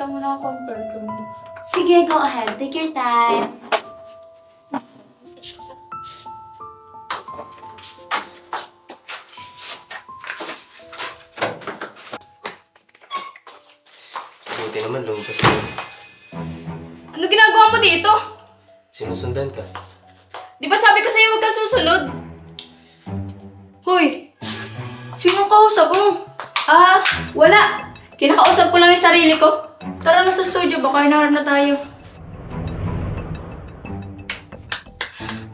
Tama na compare ko. Sige, go ahead. Take your time. Buti naman lumabas ka. Ano ginagawa mo dito? Sinusundan ka. Di ba sabi ko sa'yo huwag kang susunod? Hoy! Sino kausap mo? Wala. Kinakausap ko lang yung sarili ko. Tara na sa studio, baka hinaharap na tayo.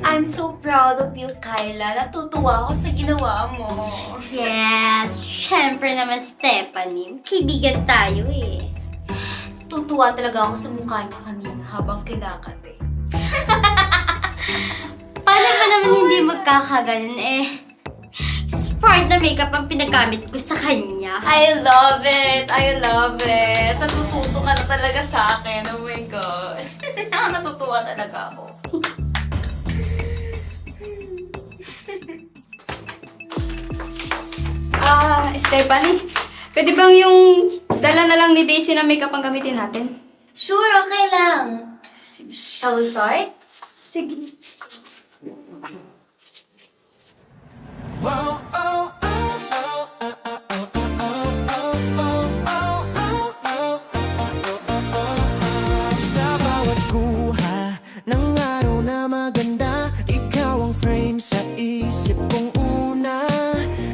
I'm so proud of you, Kyla. Natutuwa ako sa ginawa mo. Yes, syempre naman, Stephanie. Kaibigan tayo eh. Tutuwa talaga ako sa mukha niya kanina habang kinakad eh. Paano ba naman hindi magkakaganon eh? Smart na makeup ang pinagamit ko sa kanya. I love it! I love it! Natututo ka na talaga sa akin. Oh my gosh. Natutuwa talaga ako. Stephanie, pwede bang yung dala na lang ni Daisy na makeup ang gamitin natin? Sure, okay lang. Shall we start? Sige. Sa bawat kuha ng araw na maganda, ikaw ang frame sa isip kong una.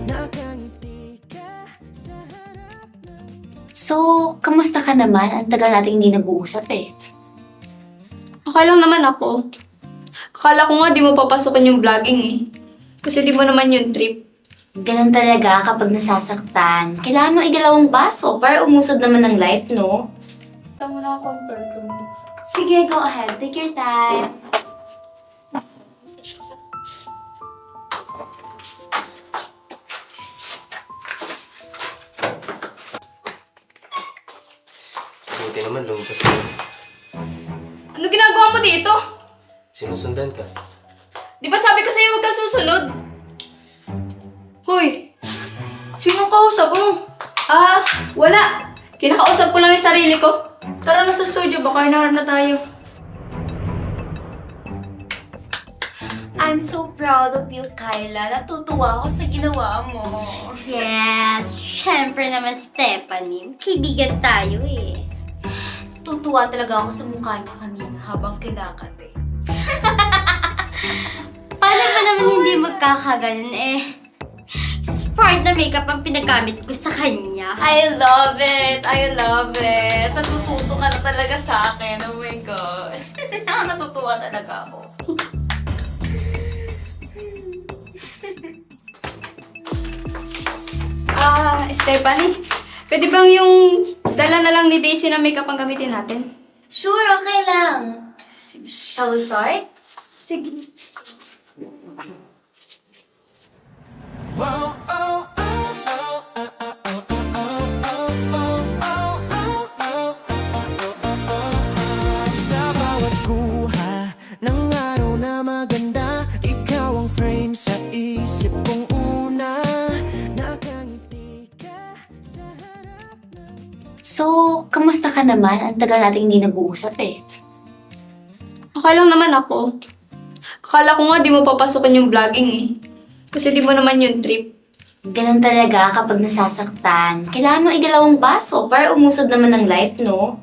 Nakangiti ka sa harap ng... So, kamusta ka naman? Ang tagal natin hindi nag-uusap eh. Okay lang naman ako. Akala ko nga di mo papasokin yung vlogging eh. Kasi di mo naman yung trip. Ganun talaga kapag nasasaktan. Kailangan mo igalawang baso para umusad naman ng light, no? Tama na compare ko. Sige, go ahead. Take your time. Buti naman lumabas ka. Ano ginagawa mo dito? Sinusundan ka. Di ba sabi ko sa'yo huwag kang susunod? Hoy! Sino kausap mo? Wala. Kinakausap ko lang yung sarili ko. Tara na sa studio, baka hinaharap na tayo. I'm so proud of you, Kyla. Natutuwa ako sa ginawa mo. Yes, syempre naman, Stephanie. Kaibigan tayo eh. Tutuwa talaga ako sa mukha niya kanina habang kinakad eh. Paano ba naman hindi magkakaganon eh? Smart na makeup ang pinagamit ko sa kanya. I love it! I love it! Natututo ka na talaga sa akin. Oh my gosh. Natutuwa talaga ako. Stephanie, pwede bang yung dala na lang ni Daisy na makeup ang gamitin natin? Sure, okay lang. Shall we start? Sige. Sa bawat kuha ng araw na maganda, ikaw ang frame sa isip kong una. Nakangiti ka sa harap ng... So, kamusta ka naman? Ang tagal natin hindi nag-uusap eh. Okay lang naman ako. Akala ko nga di mo papasokin yung vlogging eh. Kasi di mo naman yung trip. Ganun talaga kapag nasasaktan. Kailangan mo igalawang baso para umusad naman ng light, no?